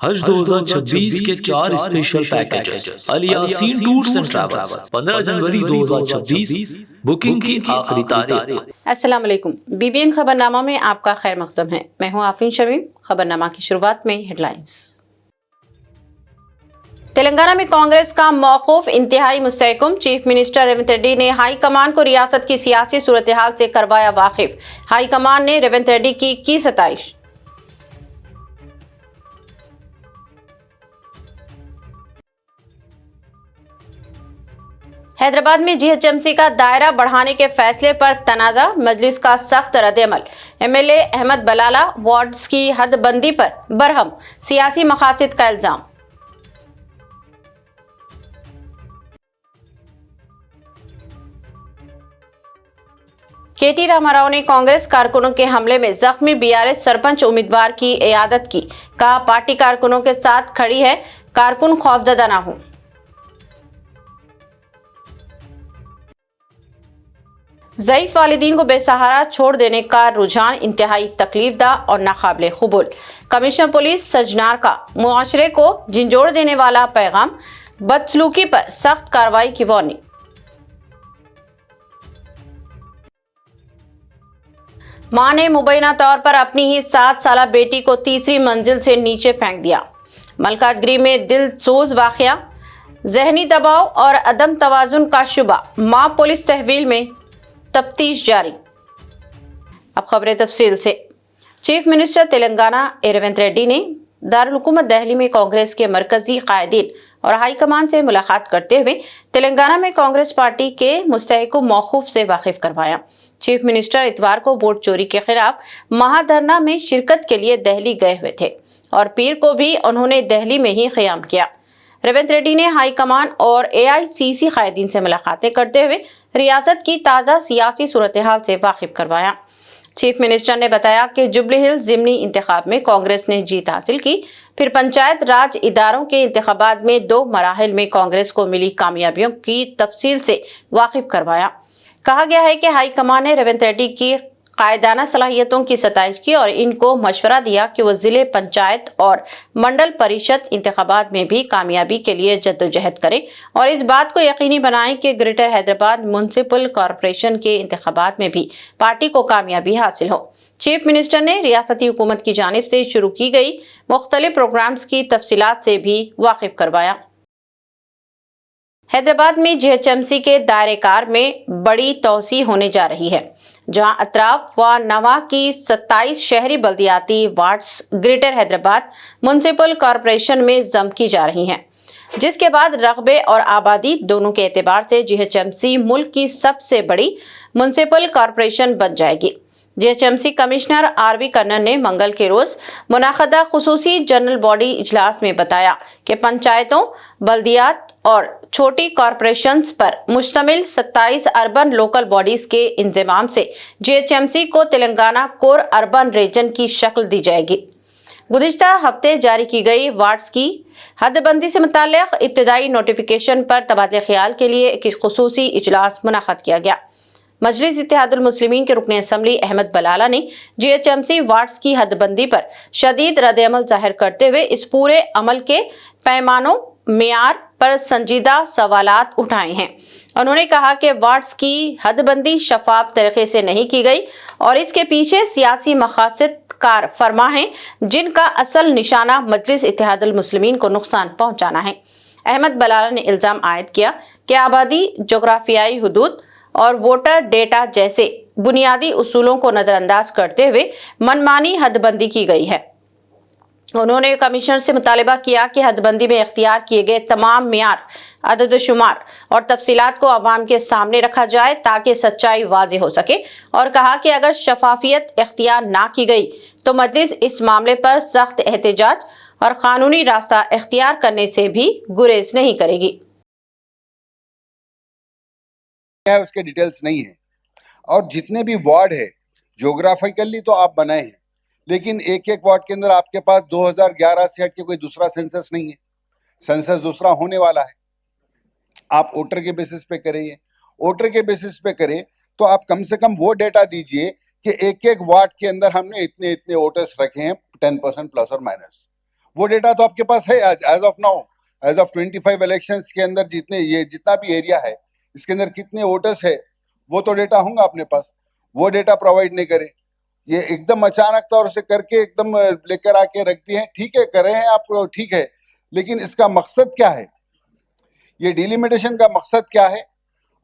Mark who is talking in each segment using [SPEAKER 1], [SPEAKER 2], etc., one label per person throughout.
[SPEAKER 1] हज 2026 के 4 special packages Al Yasin tours and travels 15 जनवरी 2026 बुकिंग की आखिरी तारीख।
[SPEAKER 2] अस्सलाम वालेकुम। बीबीएन खबरनामा में आपका खैर मक़दम है। मैं हूं आफरीन शमीम। खबरनामा की शुरुआत में हेडलाइंस। तेलंगाना में कांग्रेस का मौकूफ इंतहाई मुस्तहकम। चीफ मिनिस्टर रेवंत रेड्डी ने हाई कमान को रियासत की सियासी सूरत हाल से करवाया वाकिफ। हाई कमान ने रेवंत रेड्डी की सताइश। हैदराबाद में जीएचएमसी का दायरा बढ़ाने के फैसले पर तनाजा। मजलिस का सख्त रद्द-ए-अमल। एमएलए अहमद बलाला वार्ड्स की हदबंदी पर बरहम। सियासी मकासद का इल्जाम। केटी रामाराव ने कांग्रेस कारकुनों के हमले में जख्मी बीआरएस सरपंच उम्मीदवार की इयादत की। कहा, पार्टी कारकुनों के साथ खड़ी है, कारकुन खौफजदा ना हो। ज़ईफ वालिदीन को बेसहारा छोड़ देने का रुझान इंतहाई तकलीफदा और नाकाबिले कबूल। कमिश्नर पुलिस सजनार का मुआशरे को झिंझोड़ देने वाला पैगाम। बदसलूकी पर सख्त कार्रवाई की वार्निंग। मां ने मुबैना तौर पर अपनी ही 7 साला बेटी को तीसरी मंजिल से नीचे फेंक दिया। मलकातगिरी में दिल सोज वाकया। जहनी दबाव और अदम तवाजुन का शुबा। मां पुलिस तहवील में, तफ्तीश जारी। अब खबरें तफसील से। चीफ मिनिस्टर तेलंगाना रेवंत रेड्डी ने दारुल हुकूमत दिल्ली में कांग्रेस के मरकजी कायदीन और हाईकमान से मुलाकात करते हुए तेलंगाना में कांग्रेस पार्टी के मुस्तहकम मौकूफ से वाकिफ करवाया। चीफ मिनिस्टर इतवार को वोट चोरी के खिलाफ महाधरना में शिरकत के लिए दिल्ली गए हुए थे और पीर को भी उन्होंने दिल्ली में ही क़याम किया। रेवंत रेड्डी ने हाईकमान और एआईसीसी कायदीन से मुलाकातें करते हुए रियासत की ताज़ा सियासी सूरत हाल से वाकिफ करवाया। चीफ मिनिस्टर ने बताया कि जुबली हिल्स ज़िमनी इंतखाब में कांग्रेस ने जीत हासिल की। फिर पंचायत राज इदारों के इंतखाबात में 2 मराहिल में कांग्रेस को मिली कामयाबियों की तफसील से वाकिफ करवाया। कहा गया है कि हाईकमान ने रेवंत रेड्डी की कायदाना सलाहियतों की सताइश की और इनको मशवरा दिया कि वो जिले पंचायत और मंडल परिषद इंतखाबात में भी कामयाबी के लिए जद्दोजहद करें और इस बात को यकीनी बनाएं कि ग्रेटर हैदराबाद म्युनिसिपल कॉरपोरेशन के इंतखाबात में भी पार्टी को कामयाबी हासिल हो। चीफ मिनिस्टर ने रियासती हुकूमत की जानिब से शुरू की गई मुख्तलिफ प्रोग्राम्स की तफसीलात से भी वाकिफ करवाया। हैदराबाद में जीएचएमसी के दायरेकार में बड़ी तोसी होने जा रही है, जहां अतराफ व नवा की 27 शहरी बल्दियाती wards greater Hyderabad municipal corporation में जम की जा रही हैं, जिसके बाद रकबे और आबादी दोनों के एतबार से जीएचएमसी मुल्क की सबसे बड़ी म्युनिसिपल कॉरपोरेशन बन जाएगी। जीएचएमसी कमिश्नर आरवी कन्नन ने मंगल के रोज मुनाखदा खुसूसी जनरल बॉडी इजलास में बताया कि पंचायतों, बल्दियात और छोटी कॉरपोरेशंस पर मुश्तमिल 27 अर्बन लोकल बॉडीज के इंतजाम से जीएचएमसी को तेलंगाना कोर अर्बन रीजन की शक्ल दी जाएगी। गुज़िश्ता हफ्ते जारी की गई वार्ड्स की हदबंदी से मुताल्लिक़ इब्तिदाई नोटिफिकेशन पर तबादले ख्याल के लिए एक खुसूसी इजलास मुनक़्क़द किया गया। मजलिस इत्तेहादुल मुस्लिमीन के रुकन असम्बली अहमद बलाला ने जीएचएमसी वार्ड्स की हदबंदी पर शदीद रद्द-ए-अमल जाहिर करते हुए इस पूरे अमल के पैमानों मेयार पर संजीदा सवालात उठाए हैं। उन्होंने कहा कि वार्ड्स की हदबंदी शफाफ तरीके से नहीं की गई और इसके पीछे सियासी मकासद कार फरमा है, जिनका असल निशाना मजलिस इत्तेहादुल मुस्लिमीन को नुकसान पहुंचाना है। अहमद बलाला ने इल्जाम आयद किया कि आबादी, जोग्राफियाई हुदूद और वोटर डेटा जैसे बुनियादी उसूलों को नजरअंदाज करते हुए मनमानी हदबंदी की गई है। उन्होंने कमिश्नर से मुतालिबा किया कि हदबंदी में इख्तियार किए गए तमाम मियार, अदद शुमार और तफसीलात को अवाम के सामने रखा जाए ताकि सच्चाई वाज़ेह हो सके और कहा कि अगर शफाफियत इख्तियार ना की गई तो मजलिस इस मामले पर सख्त एहतजाज और कानूनी रास्ता इख्तियार करने से भी गुरेज नहीं करेगी।
[SPEAKER 3] उसके डिटेल्स नहीं है और जितने भी वार्ड है ज्योग्राफिकली तो आप बनाए हैं, लेकिन एक एक वार्ड के अंदर आपके पास 2011 से हट के कोई दूसरा सेंसस नहीं है। सेंसस दूसरा होने वाला है। आप वोटर के बेसिस पे करें, वोटर के बेसिस पे करें तो आप कम से कम वो डेटा दीजिए कि एक एक वार्ड के अंदर हमने इतने इतने वोटर्स रखे हैं 10% प्लस और माइनस। वो डेटा तो आपके पास है as of now, as of 25 elections के अंदर जितना भी एरिया है इसके अंदर कितने वोटर्स है, वो तो डेटा होगा अपने पास। वो डेटा प्रोवाइड नहीं करे, ये एकदम अचानक तौर से करके एकदम लेकर आके रख दिए हैं। ठीक है, करे हैं आप, ठीक है, लेकिन इसका मकसद क्या है? ये डिलिमिटेशन का मकसद क्या है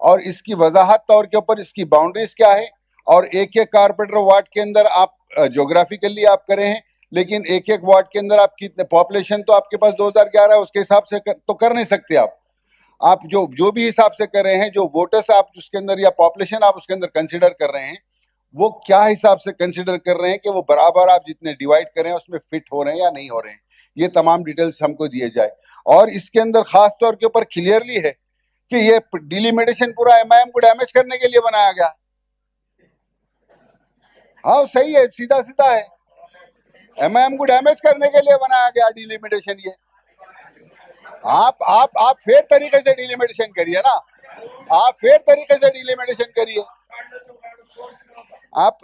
[SPEAKER 3] और इसकी वजाहत तौर के ऊपर इसकी बाउंड्रीज क्या है? और एक एक कारपोरेटर वार्ड के अंदर आप ज्योग्राफिकली आप करे हैं, लेकिन एक एक वार्ड के अंदर आप कितने पॉपुलेशन तो आपके पास 2011 है, उसके हिसाब से तो कर नहीं सकते आप जो भी हिसाब से कर रहे हैं, जो वोटर्स आप उसके अंदर या पॉपुलेशन आप उसके अंदर कंसिडर कर रहे हैं, वो क्या हिसाब से कंसिडर कर रहे हैं कि वो बराबर आप जितने डिवाइड कर रहे हैं उसमें फिट हो रहे हैं या नहीं हो रहे हैं। ये तमाम डिटेल्स हमको दिए जाए। और इसके अंदर खास तौर के ऊपर क्लियरली है कि ये डिलिमिटेशन पूरा एमआईएम को डैमेज करने के लिए बनाया गया। हाँ सही है, सीधा सीधा है, एमआईएम को डैमेज करने के लिए बनाया गया डिलिमिटेशन। ये आप फेयर तरीके से डिलिमिटेशन करिए ना, आप फेयर तरीके से डिलिमिटेशन करिए। आप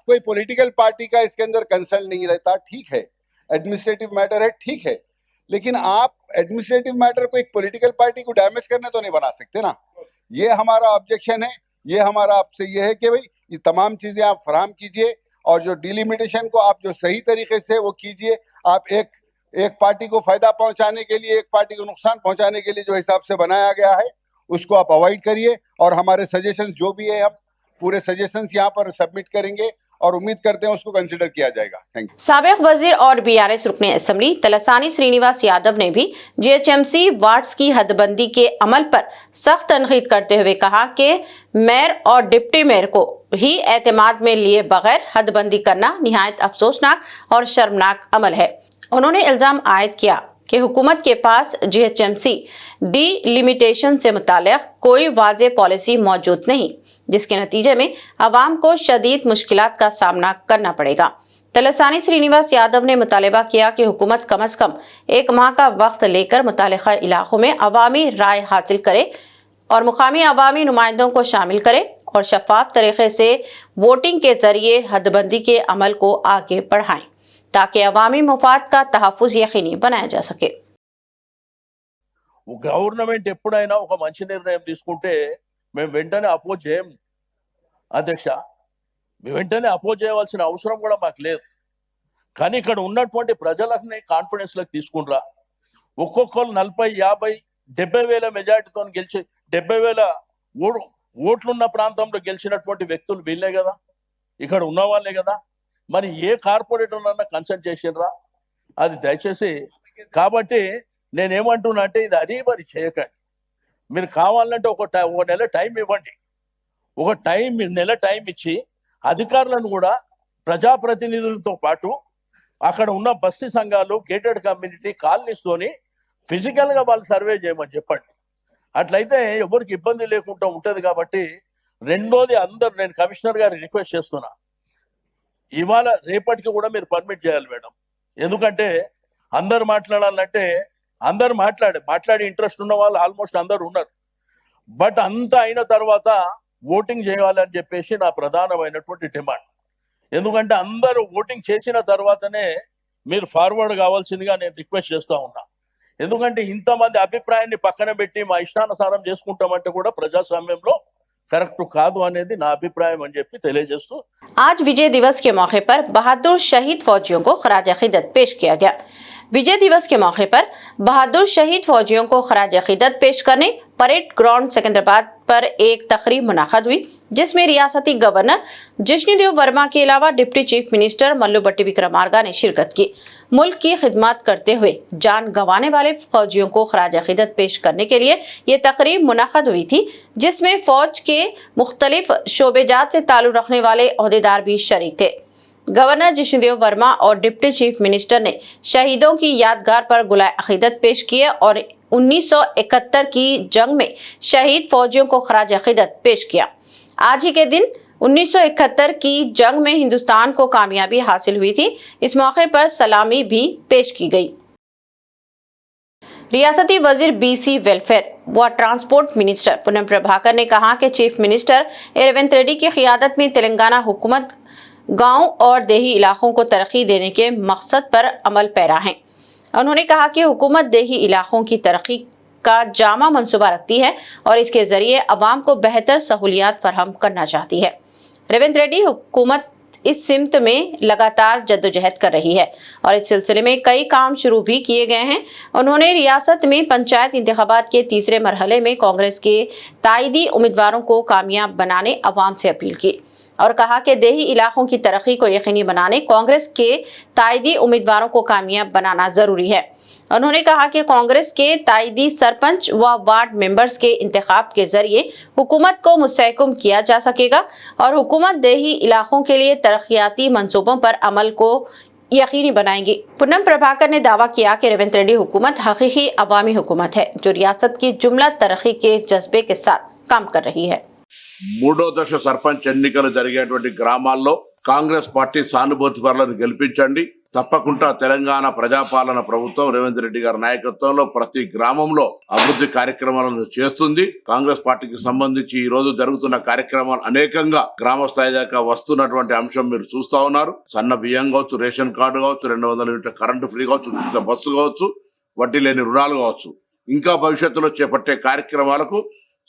[SPEAKER 3] कोई पॉलिटिकल पार्टी का इसके अंदर कंसर्न नहीं रहता, ठीक है, एडमिनिस्ट्रेटिव मैटर है, ठीक है, लेकिन आप एडमिनिस्ट्रेटिव मैटर को एक पॉलिटिकल पार्टी को डैमेज करने तो नहीं बना सकते ना। ये हमारा ऑब्जेक्शन है, ये हमारा आपसे ये है कि भाई ये तमाम चीजें आप फराहम कीजिए और जो डिलिमिटेशन को आप जो सही तरीके से वो कीजिए। आप एक पार्टी को फायदा पहुंचाने के लिए, एक पार्टी को नुकसान पहुंचाने के लिए जो हिसाब से बनाया गया है उसको आप अवॉइड करिए। और हमारे सजेशंस जो भी है, हम पूरे सजेशंस यहाँ पर सबमिट करेंगे और उम्मीद करते हैं उसको कंसिडर किया जाएगा। Thank you.
[SPEAKER 2] साबिक वजीर और बीआरएस रुकने असेंबली तलसानी श्रीनिवास यादव ने भी जीएचएमसी वार्ड्स की हदबंदी के अमल पर सख्त तनकीद करते हुए कहा कि मेयर और डिप्टी मेयर को ही एतमाद में लिए बगैर हदबंदी करना निहायत अफसोसनाक और शर्मनाक अमल है। उन्होंने इल्जाम आयद किया कि हुकूमत के पास जीएचएमसी डिलिमिटेशन से मुताल्लिक़ कोई वाज़ेह पॉलिसी मौजूद नहीं, जिसके नतीजे में अवाम को शदीद मुश्किलात का सामना करना पड़ेगा। तलसानी श्रीनिवास यादव ने मुतालबा किया कि हुकूमत कम अज़ कम 1 माह का वक्त लेकर मुतालिका इलाकों में अवामी राय हासिल करे और मुकामी अवामी नुमाइंदों को शामिल करे और शफाफ तरीके से वोटिंग के जरिए हदबंदी के अमल को आगे बढ़ाएं ताकि अवामी मुफाद का तहफ़्फ़ुज़ यकीनी बनाया जा सके।
[SPEAKER 4] గవర్నమెంట్ ఎప్పుడైనా ఒక మంచి నిర్ణయం తీసుకుంటే మేము వెంటనే అపోజ్ చేయం అధ్యక్ష, మేము వెంటనే అపోజ్ చేయవలసిన అవసరం కూడా మాకు లేదు. కానీ ఇక్కడ ఉన్నటువంటి ప్రజలని కాన్ఫిడెన్స్లోకి తీసుకుంటారా? ఒక్కొక్కరు 40, 50, 70 వేల మెజార్టీతో గెలిచి 70 వేల ఓట్లున్న ప్రాంతంలో గెలిచినటువంటి వ్యక్తులు వీళ్ళే కదా, ఇక్కడ ఉన్న వాళ్ళే కదా. మరి ఏ కార్పొరేటర్ అన్నా కన్సల్ట్ చేసిండ్రా? అది దయచేసి, కాబట్టి నేనేమంటున్నా అంటే ఇది అరీబరి చేయకండి. మీరు కావాలంటే ఒక నెల టైం ఇవ్వండి, నెల టైం ఇచ్చి అధికారులను కూడా ప్రజాప్రతినిధులతో పాటు అక్కడ ఉన్న బస్తీ సంఘాలు, గేటెడ్ కమ్యూనిటీ కాలనీస్తోని ఫిజికల్గా వాళ్ళు సర్వే చేయమని చెప్పండి. అట్లయితే ఎవరికి ఇబ్బంది లేకుండా ఉంటుంది. కాబట్టి రెండోది, అందరు, నేను కమిషనర్ గారిని రిక్వెస్ట్ చేస్తున్నా, ఇవాళ రేపటికి కూడా మీరు పర్మిట్ చేయాలి మేడం. ఎందుకంటే అందరు మాట్లాడాలంటే అందరు మాట్లాడి ఇంట్రెస్ట్ ఉన్న వాళ్ళు ఆల్మోస్ట్ అందరు ఉన్నారు. బట్ అంతా అయిన తర్వాత ఓటింగ్ చేయాలని చెప్పేసి నా ప్రధానమైనటువంటి డిమాండ్. ఎందుకంటే అందరూ ఓటింగ్ చేసిన తర్వాతనే మీరు ఫార్వర్డ్ కావాల్సిందిగా నేను రిక్వెస్ట్ చేస్తూ ఉన్నా. ఎందుకంటే ఇంతమంది అభిప్రాయాన్ని పక్కన పెట్టి మా ఇష్టానుసారం చేసుకుంటామంటే కూడా ప్రజాస్వామ్యంలో करेक्ट కాదు అనేది నా అభిప్రాయం అని చెప్పి తెలియజేస్తూ
[SPEAKER 2] आज विजय दिवस के मौके पर बहादुर शहीद फौजियों को खराज अकीदत पेश किया गया। विजय दिवस के मौके पर बहादुर शहीद फौजियों को खराज अकीदत पेश करने परेड ग्राउंड सिकंदराबाद पर एक तकरीब मुनाक़द हुई, जिसमें रियासती गवर्नर जिष्णुदेव वर्मा के अलावा डिप्टी चीफ मिनिस्टर मल्लू भट्टी विक्रमार्का ने शिरकत की। मुल्क की खिदमत करते हुए जान गंवाने वाले फौजियों को खराज अकीदत पेश करने के लिए ये तकरीब मुनाक़द हुई थी, जिसमें फौज के मुख्तलिफ शोबेजात से ताल्लुक़ रखने वाले ओहदेदार भी शरीक थे। गवर्नर जिष्णुदेव वर्मा और डिप्टी चीफ मिनिस्टर ने शहीदों की यादगार पर गुलाए अकीदत पेश किए और 1971 की जंग में शहीद फौजियों को खराज अकीदत पेश किया। आज ही के दिन 1971 की जंग में हिंदुस्तान को कामयाबी हासिल हुई थी। इस मौके पर सलामी भी पेश की गई। रियासती वजीर बीसी वेलफेयर व ट्रांसपोर्ट मिनिस्टर पूनम प्रभाकर ने कहा कि चीफ मिनिस्टर रेवंत रेड्डी की क़ियादत में तेलंगाना हुकूमत गांव और देही इलाकों को तरक्की देने के मकसद पर अमल पैरा हैं। उन्होंने कहा कि हुकूमत देही इलाकों की तरक्की का जामा मंसूबा रखती है और इसके जरिए अवाम को बेहतर सहूलियात फराहम करना चाहती है। रेवंत रेड्डी हुकूमत इस सिमत में लगातार जद्दोजहद कर रही है और इस सिलसिले में कई काम शुरू भी किए गए हैं। उन्होंने रियासत में पंचायत इंतखाबात के तीसरे मरहले में कांग्रेस के ताईदी उम्मीदवारों को कामयाब बनाने अवाम से अपील की और कहा कि देही इलाकों की तरक्की को यकीनी बनाने कांग्रेस के ताईदी उम्मीदवारों को कामयाब बनाना जरूरी है। उन्होंने कहा कि कांग्रेस के ताईदी सरपंच व वार्ड मेंबर्स के इंतखाब के जरिए हुकूमत को मुस्तहकम किया जा सकेगा और हुकूमत देही इलाकों के लिए तरक्याती मंसूबों पर अमल को यकीनी बनाएंगी। पूनम प्रभाकर ने दावा किया कि रेवंत रेड्डी हुकूमत हकीकी अवामी हुकूमत है जो रियासत की जुमला तरक्की के जज्बे के साथ काम कर रही है।
[SPEAKER 5] మూడో దశ సర్పంచ్ ఎన్నికలు జరిగేటువంటి గ్రామాల్లో కాంగ్రెస్ పార్టీ సానుభూతి పరులను గెలిపించండి. తప్పకుండా తెలంగాణ ప్రజాపాలన ప్రభుత్వం రేవంత్ రెడ్డి గారి నాయకత్వంలో ప్రతి గ్రామంలో అభివృద్ధి కార్యక్రమాలను చేస్తుంది. కాంగ్రెస్ పార్టీకి సంబంధించి ఈ రోజు జరుగుతున్న కార్యక్రమాలు అనేకంగా గ్రామ స్థాయి దాకా వస్తున్నటువంటి అంశం మీరు చూస్తా ఉన్నారు. సన్న బియ్యం కావచ్చు, రేషన్ కార్డు కావచ్చు, 200 యూనిట్ల కరెంటు ఫ్రీ కావచ్చు, ఉచిత బస్సు కావచ్చు, వడ్డీ లేని రుణాలు కావచ్చు, ఇంకా భవిష్యత్తులో చేపట్టే కార్యక్రమాలకు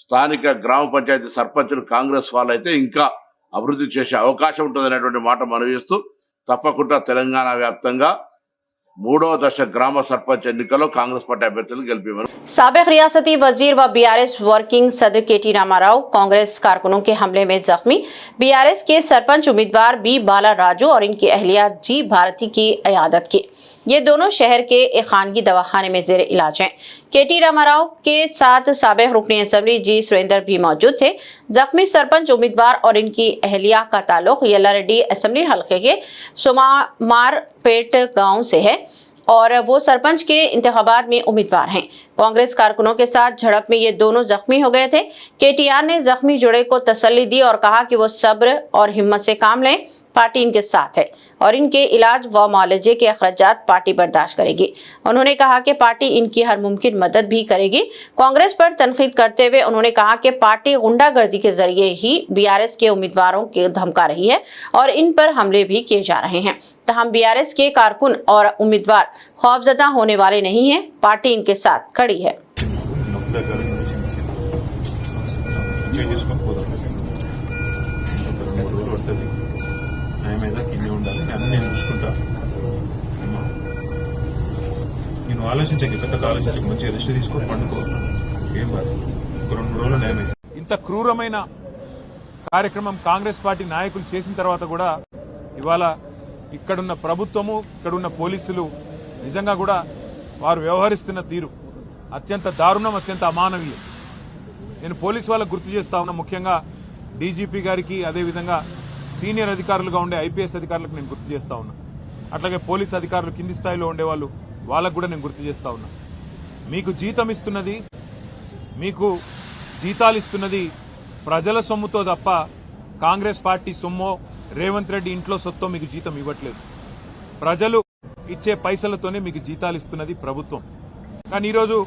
[SPEAKER 5] స్థానిక గ్రామ పంచాయతీ సర్పంచులు కాంగ్రెస్ వాళ్ళైతే ఇంకా అభివృద్ధి చేసే అవకాశం ఉంటుందనేటువంటి మాట మనవి చేస్తూ తప్పకుండా తెలంగాణ వ్యాప్తంగా మూడో దశ గ్రామ సర్పంచ్ ఎన్నికల్లో కాంగ్రెస్ పార్టీ అభ్యర్థులను గెలిపేమని
[SPEAKER 2] साबिक रियासती वजीर व बीआरएस वर्किंग सदर केटी रामाराव कांग्रेस कारकुनों के हमले में जख्मी। बीआरएस के सरपंच उम्मीदवार बी बाला राजू और इनकी अहलिया जी भारती की इयादत की। ये दोनों शहर के एक खानगी दवाखाने में जेर इलाज हैं। केटी रामाराव के साथ साबिक रुकनी असेंबली जी सुरेंद्र भी मौजूद थे। जख्मी सरपंच उम्मीदवार और इनकी अहलिया का ताल्लुक यल्लारेड्डी असेंबली हल्के के सोमामारपेट गांव से है और वो सरपंच के इंतखाबात में उम्मीदवार हैं। कांग्रेस कारकुनों के साथ झड़प में ये दोनों जख्मी हो गए थे। केटीआर ने जख्मी जोड़े को तसल्ली दी और कहा कि वो सब्र और हिम्मत से काम लें, पार्टी इनके साथ है और इनके इलाज व मुआलजे के अखराजात पार्टी बर्दाश्त करेगी। उन्होंने कहा कि पार्टी इनकी हर मुमकिन मदद भी करेगी। कांग्रेस पर तनकीद करते हुए उन्होंने कहा कि पार्टी गुंडागर्दी के जरिए ही बीआरएस के उम्मीदवारों को धमका रही है और इन पर हमले भी किए जा रहे हैं। तहम बीआरएस के कारकुन और उम्मीदवार खौफजदा होने वाले नहीं है, पार्टी इनके साथ खड़ी है।
[SPEAKER 6] కింద ఉండాలి, అన్నీ నేను చూసుకుంటా. నేను ఆలోచించక పెద్దగా ఆలోచించక మంచిగా రెస్ట్ తీసుకో, పండుకో, ఏం కాదు. 2 రోజులు న్యాయం. ఇంత క్రూరమైన కార్యక్రమం కాంగ్రెస్ పార్టీ నాయకులు చేసిన తర్వాత కూడా ఇవాళ ఇక్కడున్న ప్రభుత్వము, ఇక్కడున్న పోలీసులు నిజంగా కూడా వారు వ్యవహరిస్తున్న తీరు అత్యంత దారుణం, అత్యంత అమానవీయం. నేను పోలీసు వాళ్ళకు గుర్తు చేస్తా ఉన్నా, ముఖ్యంగా డీజీపీ గారికి, అదేవిధంగా సీనియర్ అధికారులుగా ఉండే ఐపీఎస్ అధికారులకు నేను గుర్తు చేస్తా ఉన్నా. అట్లాగే పోలీస్ అధికారులు కింది స్థాయిలో ఉండేవాళ్ళు, వాళ్ళకు కూడా నేను గుర్తు చేస్తా ఉన్నా. మీకు జీతం ఇస్తున్నది, మీకు జీతాలు ఇస్తున్నది ప్రజల సొమ్ముతో తప్ప కాంగ్రెస్ పార్టీ సొమ్మో, రేవంత్ రెడ్డి ఇంట్లో సొత్తో మీకు జీతం ఇవ్వట్లేదు. ప్రజలు ఇచ్చే పైసలతోనే మీకు జీతాలు ఇస్తున్నది ప్రభుత్వం. కానీ ఈరోజు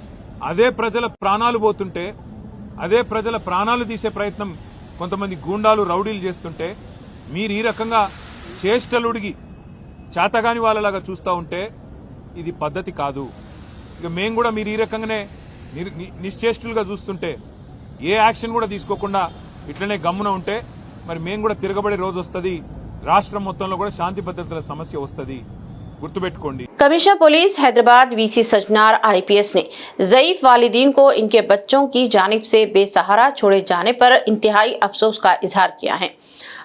[SPEAKER 6] అదే ప్రజల ప్రాణాలు పోతుంటే, అదే ప్రజల ప్రాణాలు తీసే ప్రయత్నం కొంతమంది గూండాలు, రౌడీలు చేస్తుంటే మీరు ఈ రకంగా చేష్టలుడిగి చేతగాని వాళ్ళలాగా చూస్తూ ఉంటే ఇది పద్ధతి కాదు. ఇక మేము కూడా మీరు ఈ రకంగానే నిశ్చేష్టులుగా చూస్తుంటే, ఏ యాక్షన్ కూడా తీసుకోకుండా ఇట్లనే గమ్మున ఉంటే మరి మేము కూడా తిరగబడే రోజు వస్తుంది. రాష్ట్రం మొత్తంలో కూడా శాంతి భద్రతల సమస్య వస్తుంది. गुर्तुपेट्टुकोंडी।
[SPEAKER 2] Commissioner police Hyderabad VC Sajjanar IPS ने ज़ईफ वालिदीन को इनके बच्चों की जानिब से बेसहारा छोड़े जाने पर इंतहाई अफसोस का इजहार किया है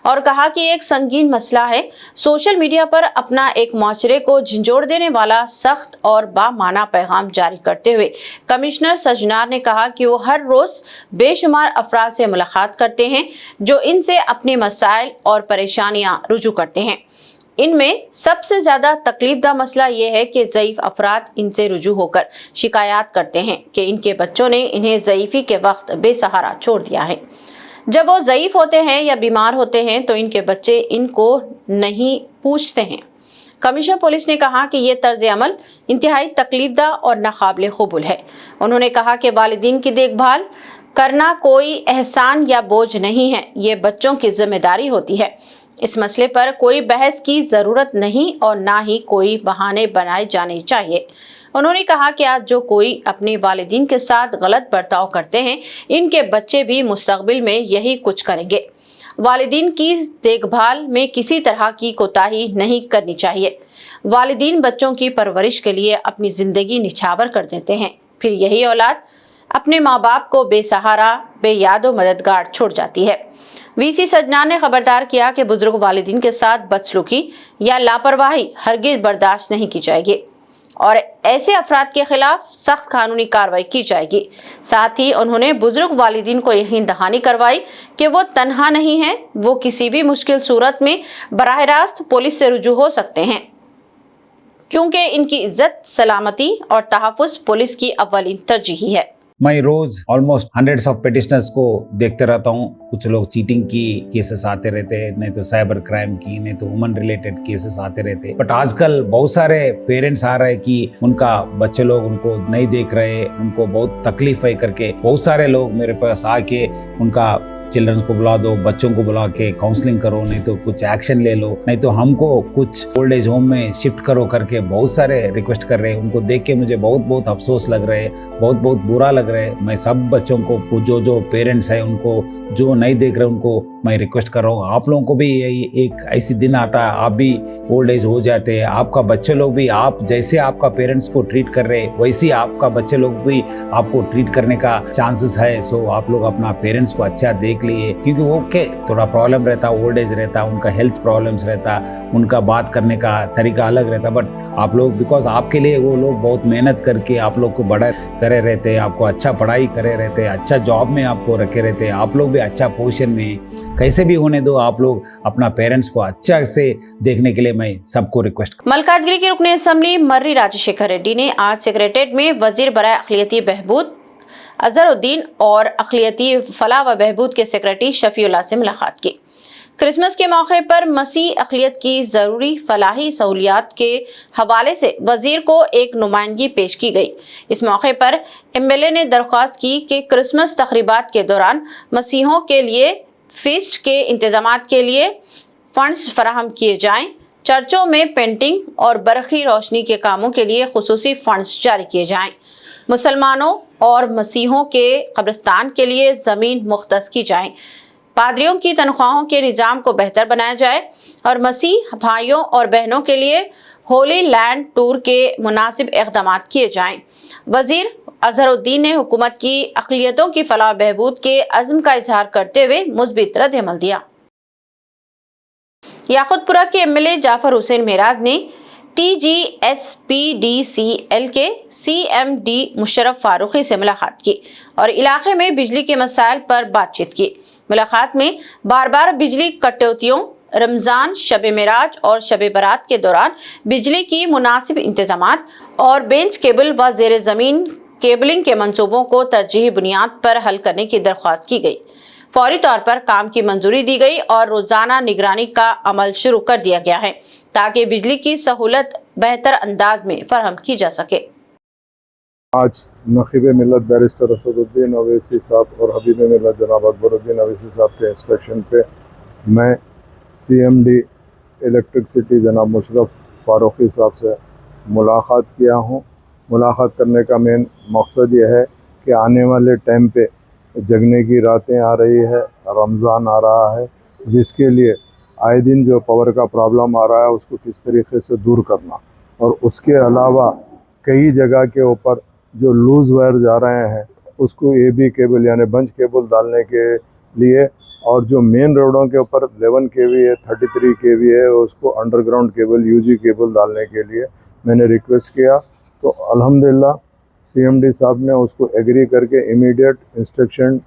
[SPEAKER 2] और कहा कि एक संगीन मसला है। सोशल मीडिया पर अपना एक माशरे को झंझोड़ देने वाला सख्त और बामाना पैगाम जारी करते हुए कमिश्नर सजनार ने कहा कि वो हर रोज बेशुमार अफराद से मुलाकात करते हैं जो इनसे अपने मसाइल और परेशानियां रुजू करते हैं। इनमें सबसे ज्यादा तकलीफदा मसला ये है कि ज़ईफ अफराद इनसे रुजू होकर शिकायत करते हैं कि इनके बच्चों ने इन्हें ज़ईफी के वक्त बेसहारा छोड़ दिया है। जब वो ज़ईफ होते हैं या बीमार होते हैं तो इनके बच्चे इनको नहीं पूछते हैं। कमिश्नर पुलिस ने कहा कि ये तर्ज अमल इंतहाई तकलीफदा और नाकाबिल कबूल है। उन्होंने कहा कि वालिदीन की देखभाल करना कोई एहसान या बोझ नहीं है, ये बच्चों की जिम्मेदारी होती है। इस मसले पर कोई बहस की जरूरत नहीं और ना ही कोई बहाने बनाए जाने चाहिए। उन्होंने कहा कि आज जो कोई अपने वालिदीन के साथ गलत बर्ताव करते हैं, इनके बच्चे भी मुस्तकबिल में यही कुछ करेंगे। वालिदीन की देखभाल में किसी तरह की कोताही नहीं करनी चाहिए। वालिदीन बच्चों की परवरिश के लिए अपनी जिंदगी निछावर कर देते हैं, फिर यही औलाद अपने माँ बाप को बेसहारा, बेयाद व मददगार छोड़ जाती है। वीसी सजनान ने खबरदार किया कि बुजुर्ग वालिदीन के साथ बदसलूकी या लापरवाही हरगिज बर्दाश्त नहीं की जाएगी और ऐसे अफराद के खिलाफ सख्त कानूनी कार्रवाई की जाएगी। साथ ही उन्होंने बुजुर्ग वालिदीन को यकीन दहानी करवाई कि वो तन्हा नहीं है, वो किसी भी मुश्किल सूरत में बराह रास्त पुलिस से रुजू हो सकते हैं, क्योंकि इनकी इज्जत, सलामती और तहफ़्फ़ुज़ पुलिस की अव्वलीन तरजीह है।
[SPEAKER 7] मैं रोज ऑलमोस्ट हंड्रेड्स ऑफ पिटिशनर्स को देखते रहता हूँ। कुछ लोग चीटिंग की केसेस आते रहते हैं, नहीं तो साइबर क्राइम की, नहीं तो वुमन रिलेटेड केसेस आते रहते हैं। बट आजकल बहुत सारे पेरेंट्स आ रहे हैं कि उनका बच्चे लोग उनको नहीं देख रहे, उनको बहुत तकलीफ है करके बहुत सारे लोग मेरे पास आके उनका चिल्ड्रंस को बुला दो, बच्चों को बुला के काउंसलिंग करो, नहीं तो कुछ एक्शन ले लो, नहीं तो हमको कुछ ओल्ड एज होम में शिफ्ट करो करके बहुत सारे रिक्वेस्ट कर रहे हैं। उनको देख के मुझे बहुत बहुत अफसोस लग रहा है, बहुत बहुत बुरा लग रहा है। मैं सब बच्चों को जो पेरेंट्स हैं उनको जो नहीं देख रहे उनको मैं रिक्वेस्ट कर रहा हूँ, आप लोगों को भी एक ऐसी दिन आता है, आप भी ओल्ड एज हो जाते हैं, आपका बच्चे लोग भी आप जैसे आपका पेरेंट्स को ट्रीट कर रहे हैं वैसे आपका बच्चे लोग भी आपको ट्रीट करने का चांसेस है। सो आप लोग अपना पेरेंट्स को अच्छा देख लिए, क्योंकि वो के थोड़ा प्रॉब्लम रहता, ओल्ड एज रहता, उनका हेल्थ प्रॉब्लम्स रहता, उनका बात करने का तरीका अलग रहता। बट आप लोग बिकॉज आपके लिए वो लोग बहुत मेहनत करके आप लोग को बड़ा करे रहते हैं, आपको अच्छा पढ़ाई करे रहते हैं, अच्छा जॉब में आपको रखे रहते हैं, आप लोग भी अच्छा पोजीशन में कैसे भी होने दो, आप लोग अपना पेरेंट्स को अच्छा से देखने के लिए मैं सबको रिक्वेस्ट।
[SPEAKER 2] मलकाजगिरी के रुकने असम्बली मर्री राजशेखर रेड्डी ने आज सेक्रेटेरिएट में वजीर बराए अखिलियती बहबूद अजहरुद्दीन और अखिलियती फलाह व बहबूद के सेक्रेटरी शफीउल्लाह से मुलाकात की। क्रिसमस के मौके पर मसीह अखिलियत की ज़रूरी फलाही सहूलियात के हवाले से वजीर को एक नुमाइंदगी पेश की गई। इस मौके पर MLA ने दरख्वास्त की कि क्रिसमस तकरीबात के दौरान मसीहों के लिए फीस्ट के इंतजामात के लिए फंड्स फराहम किए जाएं, चर्चों में पेंटिंग और बरखी रोशनी के कामों के लिए खुसूसी फंड्स जारी किए जाएं, मुसलमानों और मसीहों के कब्रिस्तान के लिए ज़मीन मुख्तस की जाए, पादरियों की तनख्वाहों के निज़ाम को बेहतर बनाया जाए और मसीह भाइयों और बहनों के लिए होली लैंड टूर के मुनासिब इक़दाम किए जाएं। वज़ीर अजहरुद्दीन ने हुकूमत की अक़लियतों की फलाह बहबूद के अज़्म का इजहार करते हुए मुस्बित रद्द-ए-अमल दिया। याकुतपुरा के MLA जाफर हुसैन मेराज ने TGSPDCL के CMD मुशर्रफ फारूकी से मुलाकात की और इलाके में बिजली के मसाइल पर बातचीत की। मुलाकात में बार बार बिजली कटौतियों, रमज़ान, शब मेराज और शब बरात के दौरान बिजली की मुनासिब इंतजामात और बेंच केबल व ज़ेर ज़मीन केबलिंग के मंसूबों को तरजीही बुनियाद पर हल करने की दरख्वास्त की गई। फौरी तौर पर काम की मंजूरी दी गई और रोजाना निगरानी का अमल शुरू कर दिया गया है ताकि बिजली की सहूलत बेहतर अंदाज में फराहम की जा सके।
[SPEAKER 8] आज नखीब मिल्लत बैरिस्टर असदुद्दीन अवैसी साहब और हबीब मिल्लत जनाब अकबरुद्दीन अवैसी साहब के इंस्ट्रक्शन पे मैं CMD इलेक्ट्रिसिटी जनाब मुशर्रफ फारूकी साहब से मुलाकात किया हूँ। मुलाकात करने का मेन मकसद ये है कि आने वाले टाइम पे जगने की रातें आ रही है, रमज़ान आ रहा है, जिसके लिए आए दिन जो पावर का प्रॉब्लम आ रहा है उसको किस तरीके से दूर करना, और उसके अलावा कई जगह के ऊपर जो लूज़ वायर जा रहे हैं उसको AB केबल यानी बंच केबल डालने के लिए, और जो मेन रोडों के ऊपर 11 kV है, 33 kV है, उसको अंडरग्राउंड केबल UG केबल डालने के लिए मैंने रिक्वेस्ट किया। तो अल्हम्दुलिल्लाह CMD साहब ने उसको एग्री करके इमीडिएट इंस्ट्रक्शन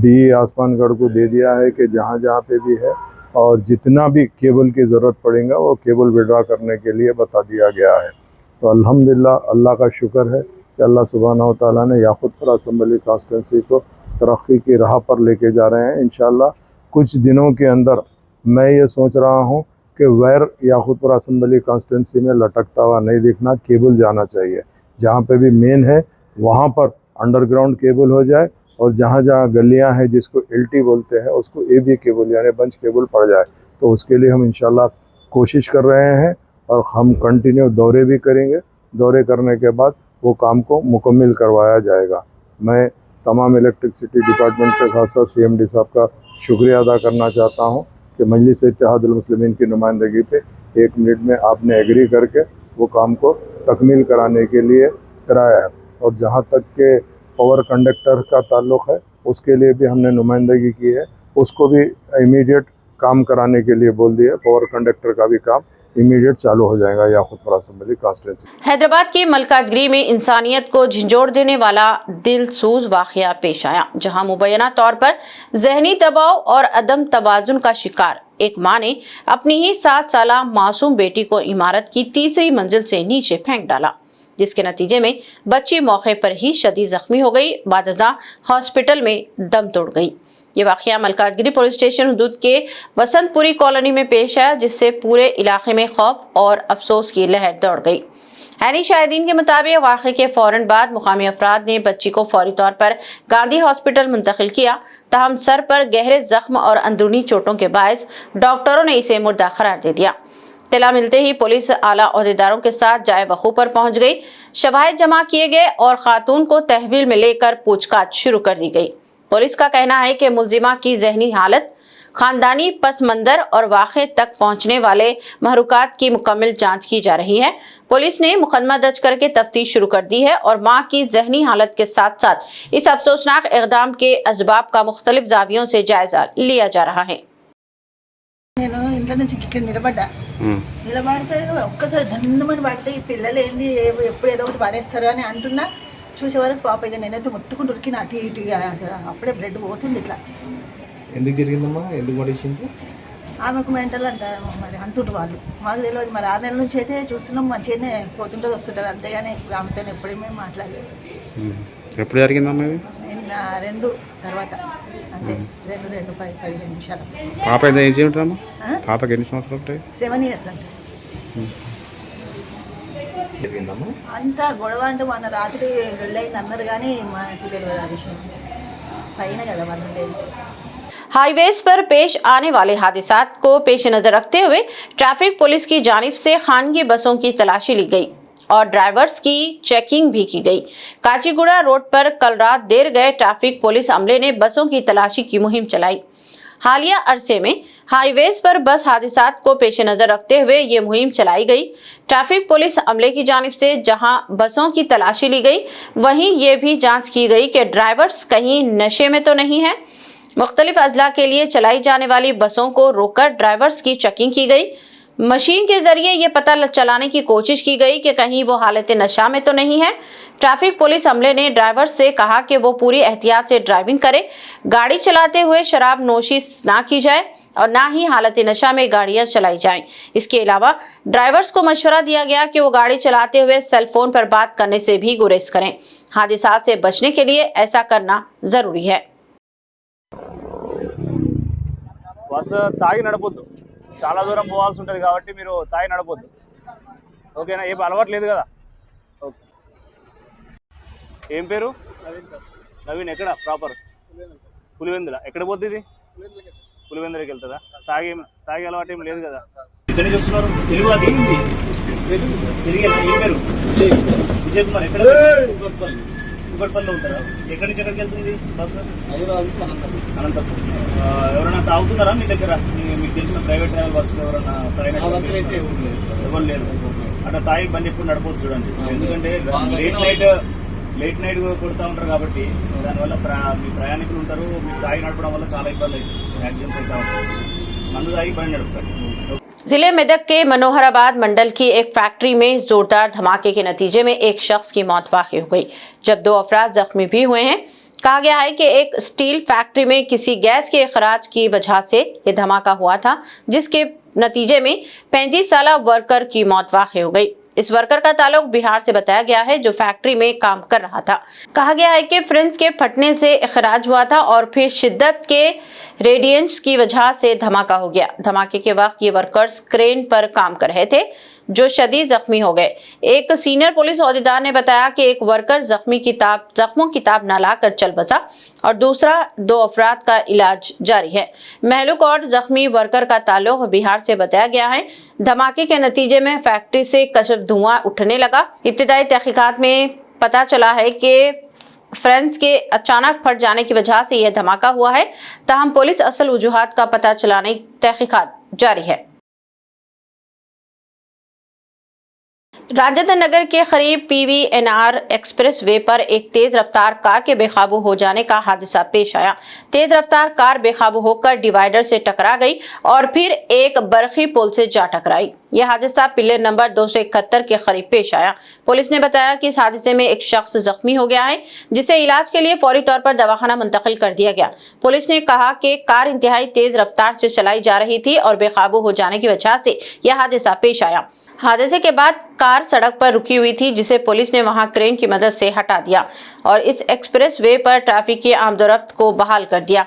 [SPEAKER 8] DE आसमानगढ़ को दे दिया है कि जहाँ जहाँ पे भी है और जितना भी केबल की ज़रूरत पड़ेगा वो केबल विड्रा करने के लिए बता दिया गया है। तो अल्हम्दुलिल्लाह अल्लाह का शुक्र है कि अल्लाह सुब्हानहू तआला ने याकुतपुरा असम्बली कॉन्स्टिट्यूंसी को तरक्की की राह पर लेके जा रहे हैं। इंशाअल्लाह कुछ दिनों के अंदर मैं ये सोच रहा हूँ कि वायर याकुतपुरा असम्बली कॉन्स्टिट्यूंसी में लटकता हुआ नहीं दिखना, केबल जाना चाहिए। जहाँ पे भी मेन है वहाँ पर अंडरग्राउंड केबल हो जाए और जहाँ जहाँ गलियाँ हैं जिसको LT बोलते हैं उसको AB केबल यानी बंच केबल पड़ जाए। तो उसके लिए हम इंशाल्लाह कोशिश कर रहे हैं और हम कंटिन्यू दौरे भी करेंगे। दौरे करने के बाद वो काम को मुकम्मल करवाया जाएगा। मैं तमाम इलेक्ट्रिसिटी डिपार्टमेंट के साथ साथ CMD साहब का शुक्रिया अदा करना चाहता हूँ कि मजलिस इत्तेहादुल मुस्लिमीन की नुमाइंदगी पे 1 मिनट में आपने एग्री करके वो काम को तकमील कराने के लिए कराया है। और जहाँ तक के पावर कंडक्टर का ताल्लुक़ है उसके लिए भी हमने नुमाइंदगी की है, उसको भी इमीडिएट काम कराने के लिए बोल दिया। पावर कंडक्टर का भी काम इमीडिएट चालू हो जाएगा याकूतपुर असेंबली कॉन्स्टिट्यूंसी।
[SPEAKER 2] हैदराबाद के मलकाजगिरी में इंसानियत को झंझोड़ देने वाला दिलसूज वाकया पेश आया, जहां मुबैना तौर पर जहनी दबाव और अदम तवाजुन का शिकार एक मां ने अपनी ही 7 साला मासूम बेटी को इमारत की 3री मंजिल से नीचे फेंक डाला, जिसके नतीजे में बच्ची मौके पर ही शदीद जख्मी हो गई, बादअज़ा हॉस्पिटल में दम तोड़ गई। ये वाकया मलकाजगिरी पुलिस स्टेशन हुदूद के वसंतपुरी कॉलोनी में पेश आया, जिससे पूरे इलाके में खौफ और अफसोस की लहर दौड़ गई। ऐनी शाहिदीन के मुताबिक वाक़े के फौरन बाद मुकामी अफराद ने बच्ची को फौरी तौर पर गांधी हॉस्पिटल मुंतकिल किया, ताहम सर पर गहरे जख्म और अंदरूनी चोटों के बायस डॉक्टरों ने इसे मुर्दा करार दे दिया। इत्तला मिलते ही पुलिस आला ओहदेदारों के साथ जाए वकूफ पर पहुंच गई। शवाहिद जमा किए गए और खातून को तहवील में लेकर पूछताछ शुरू कर दी गई। पुलिस का कहना है कि मुलजिमा की जहनी हालत, खानदानी पस मंजर और वाक़े तक पहुंचने वाले महरुकात की मुकम्मल जांच की जा रही है। पुलिस ने मुकदमा दर्ज करके तफ्तीश शुरू कर दी है और मां की जहनी हालत के साथ साथ इस अफसोसनाक इक़दाम के असबाब का मुख्तलिफ जावियों से जायजा लिया जा रहा है।
[SPEAKER 9] నేను ఇంట్లో నుంచి ఇక్కడ నిలబడేసరికి ఒక్కసారి ధన్నుమని పడితే ఈ పిల్లలు ఏంది ఎప్పుడు ఏదో ఒకటి పడేస్తారు అని అంటున్నా, చూసే వరకు పాప ఇక నేనైతే మొత్తుకుంటూ ఉరికిన అటు ఇటుగా అసలు అప్పుడే బ్లడ్ పోతుంది ఇట్లా.
[SPEAKER 10] ఎందుకు జరిగిందమ్మా? ఎందుకు పడేసింది?
[SPEAKER 9] ఆమెకు మెంటల్ అంట మరి అంటుండ్రు వాళ్ళు, మాకు తెలియదు. మరి 6 నెలల నుంచి అయితే చూస్తున్నాం మంచిగానే పోతుంటుంది వస్తుంటుంది, అంతేగాని ఆమెతో ఎప్పుడూ మేము మాట్లాడలేదు.
[SPEAKER 10] ఎప్పుడు జరిగిందమ్మా ఇది?
[SPEAKER 9] నిన్న 2 తర్వాత అంతే, 2:15 నిమిషాలు.
[SPEAKER 10] పాప ఎంత ఏజ్ ఉంటుందమ్మా? పాపకి ఎన్ని సంవత్సరాలు ఉంటాయి?
[SPEAKER 9] 7 years అంటే.
[SPEAKER 10] జరిగిందమ్మా
[SPEAKER 9] అంతా గొడవ అంటే మొన్న రాత్రి వెళ్ళయింది అన్నారు కానీ మనకు తెలియదు ఆ విషయం, పైన కదా మనం లేదు.
[SPEAKER 2] हाईवेज पर पेश आने वाले हादसात को पेश नजर रखते हुए ट्रैफिक पुलिस की जानिब से खानगी बसों की तलाशी ली गई और ड्राइवर्स की चेकिंग भी की गई। काचीगुड़ा रोड पर कल रात देर गए ट्रैफिक पुलिस अमले ने बसों की तलाशी की मुहिम चलाई। हालिया अरसे में हाईवेज पर बस हादसात को पेश नजर रखते हुए ये मुहिम चलाई गई। ट्रैफिक पुलिस अमले की जानिब से जहां बसों की तलाशी ली गई, वहीं ये भी जांच की गई कि ड्राइवर्स कहीं नशे में तो नहीं है। मुख्तलिफ अजला के लिए चलाई जाने वाली बसों को रोककर ड्राइवर्स की चेकिंग की गई। मशीन के जरिए ये पता चलाने की कोशिश की गई कि कहीं वो हालत नशा में तो नहीं है। ट्रैफिक पुलिस अमले ने ड्राइवर से कहा कि वो पूरी एहतियात से ड्राइविंग करे, गाड़ी चलाते हुए शराब नोशी ना की जाए और ना ही हालत नशा में गाड़ियां चलाई जाएं। इसके अलावा ड्राइवर्स को मशवरा दिया गया कि वो गाड़ी चलाते हुए सेल फोन पर बात करने से भी गुरेज करें। हादसा से बचने के लिए ऐसा करना जरूरी है।
[SPEAKER 11] బస్ తాగి నడపొద్దు, చాలా దూరం పోవాల్సి ఉంటుంది కాబట్టి మీరు తాగి నడపొద్దు, ఓకేనా? ఏం అలవాటు లేదు కదా? ఓకే. ఏం పేరు? నవీన్ సార్. నవీన్ ఎక్కడ ప్రాపర్? పులివెందుల. ఎక్కడ పోతుంది? పులివెందులకి వెళ్తుందా? తాగి అలవాటు ఏం లేదు కదా? ఇక్కడికి వస్తున్నారు. తెలుగు అది ఏంటి? తెలుగు ఏం పేరు? విజయ్ కుమార్. ఎక్కడ? కుకట్పల్లిలో ఉంటారా? ఎక్కడి నుంచి ఎక్కడికి వెళ్తుంది బస్సు? అనంతపురం. ఎవరైనా తాగుతున్నారా మీ దగ్గర? మీకు తెలిసిన ప్రైవేట్ ట్రావెల్ బస్సులు ఎవరైనా ఎవరు లేరు? అట్లా తాగి బండి ఎప్పుడు నడపవచ్చు చూడండి, ఎందుకంటే లేట్ నైట్ కొడుతూ ఉంటారు కాబట్టి దానివల్ల మీ ప్రయాణికులు ఉంటారు. మీరు తాగి నడపడం వల్ల చాలా ఇబ్బంది అవుతుంది, యాక్సిడెంట్స్ అవుతా ఉంటాయి. మందు తాగి బండి నడుపుతారు.
[SPEAKER 2] जिले मेदक के मनोहराबाद मंडल की एक फैक्ट्री में जोरदार धमाके के नतीजे में एक शख्स की मौत वाक़ई हो गई, जब 2 अफराद जख्मी भी हुए हैं। कहा गया है कि एक स्टील फैक्ट्री में किसी गैस के अखराज की वजह से ये धमाका हुआ था, जिसके नतीजे में 35 साला वर्कर की मौत वाक़ई हो गई। इस वर्कर का ताल्लुक बिहार से बताया गया है, जो फैक्ट्री में काम कर रहा था। कहा गया है कि फ्रिंज के फटने से अखराज हुआ था और फिर शिद्दत के रेडिएंस की वजह से धमाका हो गया। धमाके के वक्त ये वर्कर्स क्रेन पर काम कर रहे थे। जो शदीद जख्मी हो गए। एक सीनियर पुलिस ओहदेदार ने बताया कि एक वर्कर जख्मों की ताब न लाकर चल बसा और दूसरा 2 अफराद का इलाज जारी है। महलूक और जख्मी वर्कर का ताल्लुक बिहार से बताया गया है। धमाके के नतीजे में फैक्ट्री से कशफ धुआं उठने लगा। इब्तिदाई तहकीकात में पता चला है कि फ्रेंच के अचानक फट जाने की वजह से यह धमाका हुआ है। ताहम पुलिस असल वजूहात का पता चलाने की तहकीकात जारी है। राजेंद्र नगर के करीब PVNR एक्सप्रेस वे पर एक तेज रफ्तार कार के बेकाबू हो जाने का हादसा पेश आया। तेज रफ्तार कार बेकाबू होकर डिवाइडर से टकरा गई और फिर एक बरखी पुल से जा टकराई। यह हादसा पिलर नंबर 271 के करीब पेश आया। पुलिस ने बताया कि इस हादसे में एक शख्स जख्मी हो गया है, जिसे इलाज के लिए फौरी तौर पर दवाखाना मुंतकिल कर दिया गया। पुलिस ने कहा कि कार इंतहाई तेज रफ्तार से चलाई जा रही थी और बेकाबू हो जाने की वजह से यह हादसा पेश आया। हादसे के बाद कार सड़क पर रुकी हुई थी, जिसे पुलिस ने वहां क्रेन की मदद से हटा दिया और इस एक्सप्रेस वे पर ट्रैफिक की आमदोरफ्त को बहाल कर दिया।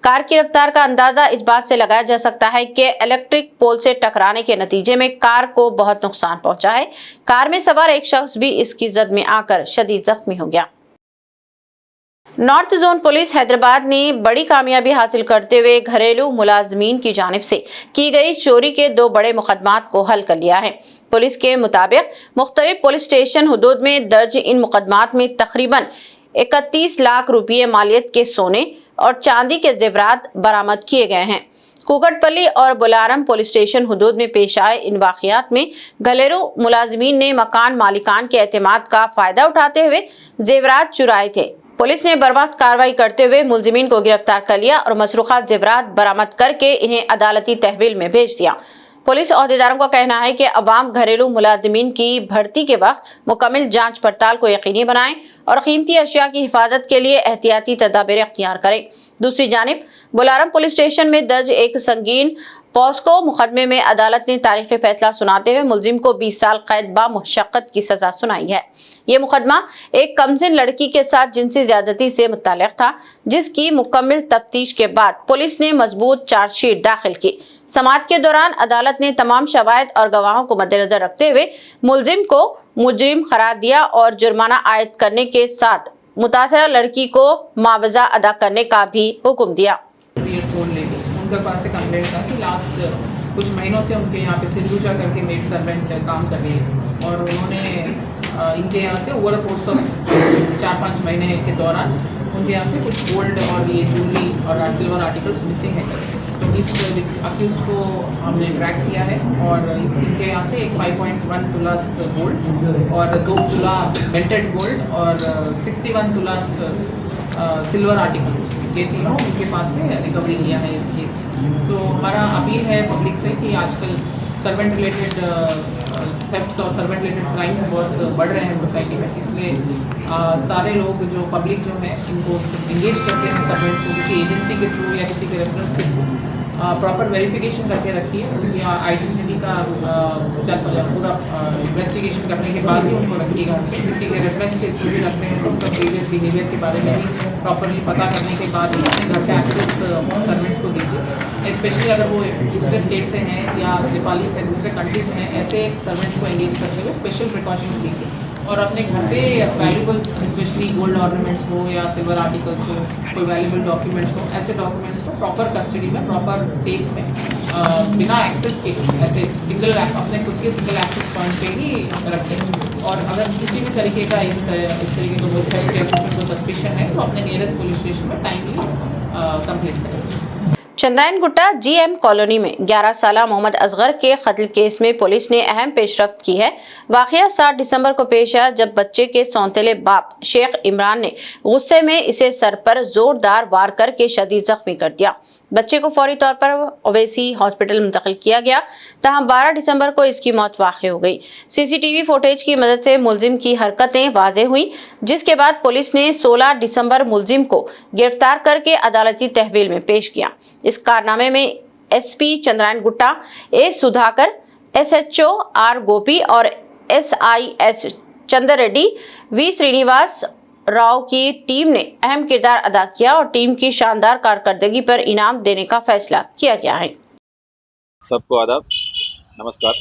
[SPEAKER 2] कार की रफ्तार का अंदाजा इस बात से लगाया जा सकता है कि इलेक्ट्रिक पोल से टकराने के नतीजे में कार को बहुत नुकसान पहुंचा है। कार में सवार एक शख्स भी इसकी जद में आकर शदीद जख्मी हो गया। नॉर्थ जोन पुलिस हैदराबाद ने बड़ी कामयाबी हासिल करते हुए घरेलू मुलाजमीन की जानिब से की गई चोरी के 2 बड़े मुकदमात को हल कर लिया है। पुलिस के मुताबिक मुख्तलिफ पुलिस स्टेशन हुदूद में दर्ज इन मुकदमात में तकरीबन 31 लाख रुपये मालियत के सोने और चांदी के जेवरात बरामद किए गए हैं। कुकटपल्ली और बुलारम पुलिस स्टेशन हुदूद में पेश आए इन वाक़ियात में घरेलू मुलाजमीन ने मकान मालिकान के एतमाद का फायदा उठाते हुए जेवरात चुराए थे। पुलिस ने बर्बाद कार्रवाई करते हुए मुलजिमीन को गिरफ्तार कर लिया और मसरूक़ात जेवरात बरामद करके इन्हें अदालती तहवील में भेज दिया। पुलिस ओहदेदारों का कहना है कि अवाम घरेलू मुलाजमीन की भर्ती के वक्त मुकम्मल जांच पड़ताल को यकीनी बनाएं और कीमती अशिया की हिफाजत के लिए एहतियाती तदाबीर अख्तियार करें। दूसरी जानिब बुलारम पुलिस स्टेशन में दर्ज एक संगीन पॉस्को मुकदमे में अदालत ने तारीखी फैसला सुनाते हुए मुलजिम को 20 साल कैद बा मुशक्कत की सजा सुनाई है। ये मुकदमा एक कमसिन लड़की के साथ जिनसी ज्यादती से मुताल्लिक था, जिसकी मुकम्मल तफ्तीश के बाद पुलिस ने मजबूत चार्जशीट दाखिल की। समाअत के दौरान अदालत ने तमाम शवाहिद और गवाहों को मद्देनजर रखते हुए मुलजिम को मुजरिम करार दिया और जुर्माना आयद करने के साथ मुतासरा लड़की को मुआवजा अदा करने का भी हुक्म दिया।
[SPEAKER 12] उनके पास से कंप्लेंट था कि लास्ट कुछ महीनों से उनके यहाँ पे सिंधुजा करके मेड सर्वेंट काम कर रही है और उन्होंने इनके यहाँ से ओवर कोर्स ऑफ 4-5 महीने के दौरान उनके यहाँ से कुछ गोल्ड और ये ज्वेलरी और सिल्वर आर्टिकल्स मिसिंग है। तो इस अक्यूज्ड को हमने ट्रैक किया है और इनके यहाँ से एक 5.1 तुलास गोल्ड और 2 तुला बेल्टेड गोल्ड और 61 तुलास सिल्वर आर्टिकल्स, ये तीनों उनके पास से रिकवरी किया है इस केस। तो हमारा अपील है पब्लिक से कि आजकल सर्वेंट रिलेटेड थेफ्ट्स और सर्वेंट रिलेटेड क्राइम्स बहुत बढ़ रहे हैं सोसाइटी में, इसलिए सारे लोग जो पब्लिक जो है इनको इंगेज करते हैं सर्वेंट्स को किसी एजेंसी के थ्रू या किसी के रेफरेंस के थ्रू प्रॉपर वेरिफिकेशन करके रखिए। उनकी आइडेंटिटी का पूरा इन्वेस्टिगेशन करने के बाद ही उनको रखिएगा। किसी के रेफरेंस के थ्रू भी रखते हैं तो उनका प्रीवियस बिहेवियर के बारे में भी प्रॉपरली पता करने के बाद ही अपने घर से एक्सेस सर्वेंट्स को दीजिए। स्पेशली अगर वो दूसरे स्टेट से हैं या नेपाली से दूसरे कंट्री से हैं, ऐसे सर्वेंट्स को एंगेज करते हुए स्पेशल प्रिकॉशंस लीजिए और अपने घर पे वैल्यूबल्स स्पेशली गोल्ड ऑर्नामेंट्स हो या सिल्वर आर्टिकल्स हो, कोई वैल्यूबल डॉक्यूमेंट्स हो, ऐसे डॉक्यूमेंट्स को प्रॉपर कस्टडी में, प्रॉपर सेफ में बिना एक्सेस के ऐसे अपने खुद के सिंगल एक्सेस पॉइंट पे ही रखें। और अगर किसी भी तरीके का इस तरीके का कोई थ्रेट या कुछ उनको सस्पिशन है तो अपने नियरेस्ट पुलिस स्टेशन में टाइमली कंप्लेंट करें।
[SPEAKER 2] चंद्रायन गुट्टा GM कॉलोनी में 11 साला मोहम्मद असगर के कत्ल केस में पुलिस ने अहम पेशरफ्त की है। वाकया 7 दिसंबर को पेश आया जब बच्चे के सौतेले बाप शेख इमरान ने गुस्से में इसे सर पर जोरदार वार करके शदीद जख्मी कर दिया। बच्चे को फौरी तौर पर ओवैसी हॉस्पिटल मुंतकिल किया गया, तहाँ 12 दिसंबर को इसकी मौत वाक़ हो गई। CCTV फुटेज की मदद से मुलजिम की हरकतें वाज़ेह हुई, जिसके बाद पुलिस ने 16 दिसंबर मुलजिम को गिरफ्तार करके अदालती तहवील में पेश किया। इस कारनामे में SP Chandrayaan Gutta, A Sudhakar, SHO R गोपी और SIS चंद्र रेड्डी, V श्रीनिवास राव की टीम ने अहम किरदार अदा किया और टीम की शानदार कारकर्दगी पर इनाम देने का फैसला किया गया है।
[SPEAKER 13] सबको आदाब, नमस्कार।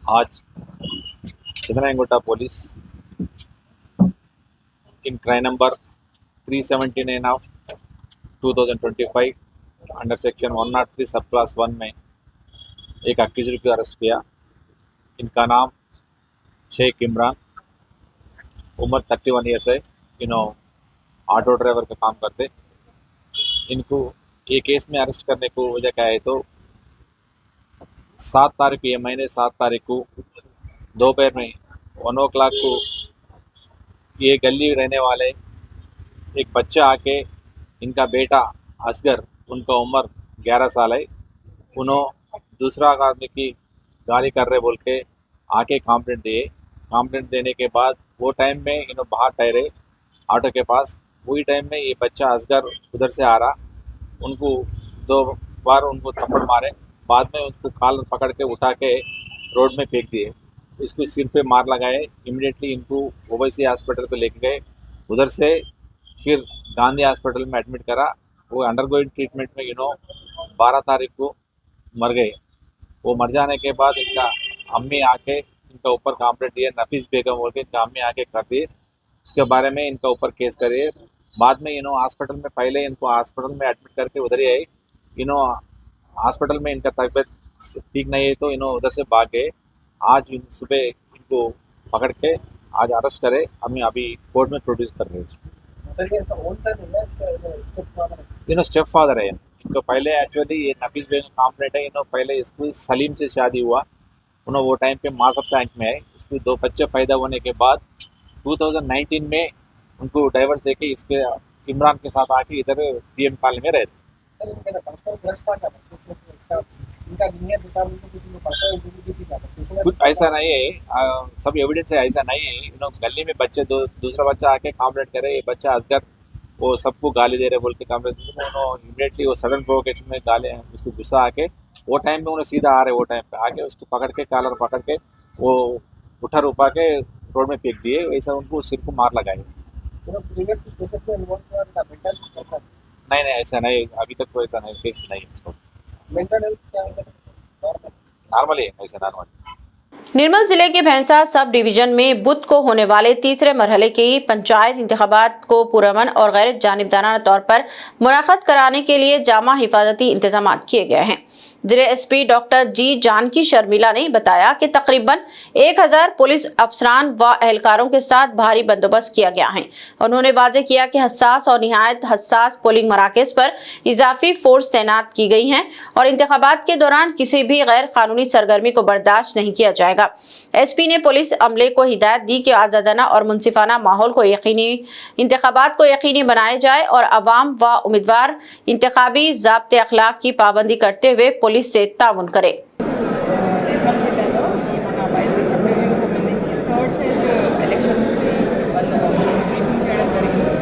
[SPEAKER 13] आज Chandrayangutta police in crime number 379 of 2025 under section 103 सब क्लास 1 में एक अक्यूज्ड को अरेस्ट किया। इनका नाम शेख इमरान, उम्र 31 ईयर्स है। इन्हों ऑटो ड्राइवर का काम करते। इनको ये केस में अरेस्ट करने को वजह क्या है तो 7 तारीख ये महीने 7 तारीख को दोपहर में 1 o'clock को ये गली रहने वाले एक बच्चा आके इनका बेटा असगर, उनका उम्र 11 साल है, उन्होंने दूसरा आदमी की गाली कर रहे बोल के आके कंप्लेंट दिए। कंप्लेंट देने के बाद वो टाइम में इन्होंने बाहर ठहरे ऑटो के पास। वही टाइम में ये बच्चा असगर उधर से आ रहा, उनको 2 बार उनको थप्पड़ मारे। बाद में उसको कॉलर पकड़ के उठा के रोड में फेंक दिए। इसको सिर पे मार लगाए। इमीडिएटली इनको ओवैसी हॉस्पिटल पे लेके गए। उधर से फिर गांधी हॉस्पिटल में एडमिट करा। वो अंडरगोइंग ट्रीटमेंट में 12 तारीख को मर गए। वो मर जाने के बाद इनका अम्मी आके इनका ऊपर कंप्लेंट दिए, नफीस बेगम बोल के इनका अम्मी आके कर दिए। इसके बारे में इनका ऊपर केस करे। बाद में हॉस्पिटल में पहले इनको हॉस्पिटल में एडमिट करके उधर ही आए। हॉस्पिटल में इनका तबीयत ठीक नहीं है तो उधर से भाग गए। आज सुबह इनको पकड़ के आज अरेस्ट करे। हमें अभी कोर्ट में प्रोड्यूस कर रहे हैं। स्टेप फादर है इनको। पहले एक्चुअली ये नफीस बेगम कंप्लेंट है। पहले इसको सलीम से शादी हुआ। उन्होंने वो टाइम पे मासब टैंक में है। इसको 2 बच्चे पैदा होने के बाद 2019 में उनको डाइवर्स देके इसके इमरान के साथ आके इधर TM कॉलोनी में रहते। कुछ ऐसा नहीं है, सब एविडेंस है, ऐसा नहीं है। गली में बच्चे दूसरा बच्चा आके कंप्लेंट करे, ये बच्चा असगर वो सबको गाली दे रहे बोल के कंप्लेंट। इमीडिएटली वो सडन प्रोवोकेशन में गाले उसको गुस्सा आके वो टाइम में उन्हें सीधा आ रहे, वो टाइम पे आके उसको पकड़ के कॉलर पकड़ के वो उठा के रोड में फेंक दिए। वैसा उनको सिर को मार लगाए। नहीं ऐसा नहीं, अभी तक तो ऐसा नहीं केस नहीं। इसको नॉर्मल है, ऐसा नॉर्मल।
[SPEAKER 2] निर्मल जिले के भैंसा सब डिवीजन में बुध को होने वाले तीसरे मरहले की पंचायत इंतखाबात को पुरअमन और गैर जानिबदाराना तौर पर मुनाक़द कराने के लिए जामा हिफाजती इंतजाम किए गए हैं। जिले SP doctor G Janaki Sharmila ने बताया कि तकरीबन 1000 पुलिस अफसरान व एहलकारों के साथ भारी बंदोबस्त किया गया है। उन्होंने वाज़ेह किया कि हसास और निहायत हसास पोलिंग मराकज़ पर इजाफी फोर्स तैनात की गई हैं और इंतखाबात के दौरान किसी भी गैर कानूनी सरगर्मी को बर्दाश्त नहीं किया जाएगा। SP ने पुलिस अमले को हिदायत दी कि आज़ादाना और मुनसिफाना माहौल को इंतखाबात को यकीनी बनाया जाए और अवाम व उम्मीदवार इंतखाबी ज़ाब्ते अखलाक की पाबंदी करते हुए पुलिस से ताउन करे।
[SPEAKER 12] నిర్మల్ జిల్లాలో ఈ మన వైసీ సబ్ డివిజన్కి సంబంధించి 3rd ఫేజ్ ఎలక్షన్స్కి బ్రీఫింగ్ చేయడం జరిగింది.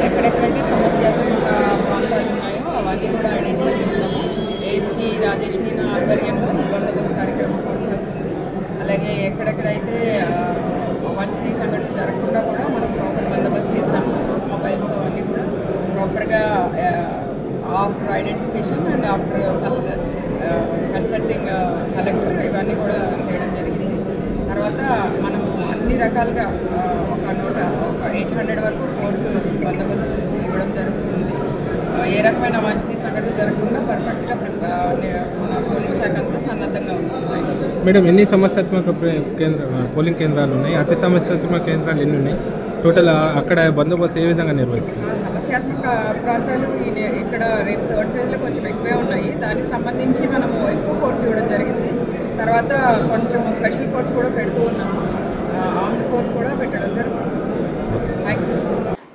[SPEAKER 12] ఎక్కడెక్కడైతే సమస్యాత్మక ప్రాంతాలు ఉన్నాయో అవన్నీ కూడా ఐడెంటిఫై చేశాము. ASP రాజేష్ మీనా ఆధ్వర్యంలో బందోబస్తు కార్యక్రమం కొనసాగుతుంది. అలాగే ఎక్కడెక్కడైతే వంచనీ సంఘటనలు జరగకుండా కూడా మనం ప్రాపర్ బందోబస్తు చేశాము. మొబైల్స్ అవన్నీ కూడా ప్రాపర్గా after identification and after consulting collector ఇవన్నీ కూడా చేయడం జరిగింది. తర్వాత మనము అన్ని రకాలుగా ఒక 800 వరకు ఫోర్స్ బందోబస్తు ఇవ్వడం జరుగుతుంది. ఏ రకమైన వాంఛనీయ సంఘటనలు జరగకుండా పర్ఫెక్ట్గా మన పోలీస్ శాఖ అంతా సన్నద్ధంగా ఉంటుంది.
[SPEAKER 10] మేడం, ఎన్ని సమస్యాత్మక పోలింగ్ కేంద్రాలు ఉన్నాయి? అతి సమస్యాత్మక కేంద్రాలు ఎన్ని ఉన్నాయి? టోటల్ అక్కడ బందోబస్తు ఏ విధంగా నిర్వహిస్తారు?
[SPEAKER 12] సమస్యాత్మక ప్రాంతాలు ఇక్కడ రేపు 3rd ఫేజ్లో కొంచెం ఎక్కువే ఉన్నాయి. దానికి సంబంధించి మనము ఎక్కువ ఫోర్స్ ఇవ్వడం జరిగింది. తర్వాత కొంచెం స్పెషల్ ఫోర్స్ కూడా పెడుతూ ఉన్నాము. ఆర్మ్డ్ ఫోర్స్ కూడా పెట్టడం జరుగుతుంది. Thank you.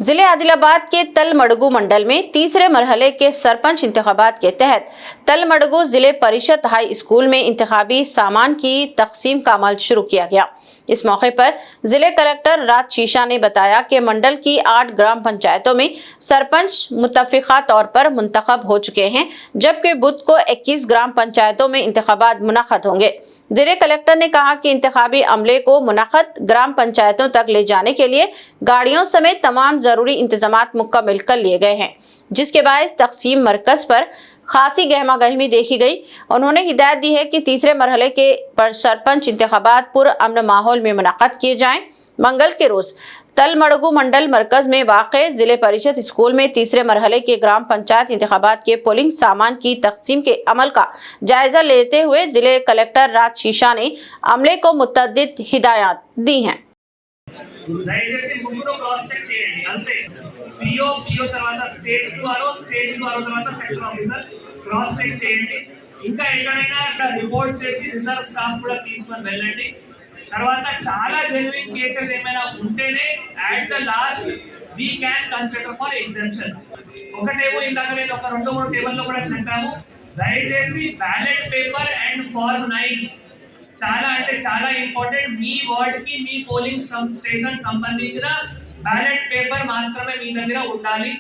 [SPEAKER 2] जिले आदिलाबाद के तलमड़गू मंडल में तीसरे मरहले के सरपंच इंतखाबात के तहत तलमड़गू जिले परिषद हाई स्कूल में इंतखाबी सामान की तकसीम का अमल शुरू किया गया। इस मौके पर जिले कलेक्टर राज शीशा ने बताया कि मंडल की 8 ग्राम पंचायतों में सरपंच मुतफ़िक़ा तौर पर मुंतखब हो चुके हैं, जबकि बुध को 21 ग्राम पंचायतों में इंतखाबात मुनक़द होंगे। जिले कलेक्टर ने कहा कि इंतखाबी अमले को मुनक़द ग्राम पंचायतों तक ले जाने के लिए गाड़ियों समेत तमाम जरूरी इंतजामात मुकम्मल कर लिए गए हैं, जिसके बाद तकसीम मरकज पर खासी गहमा गहमी देखी गई। उन्होंने हिदायत दी है कि तीसरे मरहले के पर सरपंच इंतखाबात पुरअमन माहौल में मुनक्कद किए जाएं। मंगल के रोज तलमड़गू मंडल मरकज में वाक़े जिले परिषद स्कूल में तीसरे मरहले के ग्राम पंचायत इंतखाबात के पोलिंग सामान की तकसीम के अमल का जायजा लेते हुए जिले कलेक्टर राज शीशा ने अमले को मुतअद्दिद हिदायत दी हैं।
[SPEAKER 14] దయచేసి ముగ్గురు క్రాస్ చెక్ చేయండి అంతే పిఓ తర్వాత స్టేజ్ 2 ఆరో స్టేజ్ 2 ఆరో తర్వాత సెక్టర్ ఆఫీసర్ క్రాస్ చెక్ చేయండి ఇంకా ఎక్కడైనా రిపోర్ట్ చేసి రిజర్వ్ స్టాఫ్ కూడా తీసుకొని వెళ్ళండి తర్వాత చాలా జెన్యూన్ కేసెస్ ఏమైనా ఉంటేనే at the last we can consider for exemption ఒకటేమో ఇందాక నేను ఒక 2-3 టేబుల్లో కూడా చెప్పాము దయచేసి బ్యాలెట్ పేపర్ అండ్ ఫార్మ్ 9 చాలా అంటే చాలా ఇంపార్టెంట్ మీ వార్డ్ కి మీ పోలింగ్ స్టేషన్ సంబంధించిన బ్యాలెట్ పేపర్ మాత్రమే మీ దగ్గర ఉండాలి।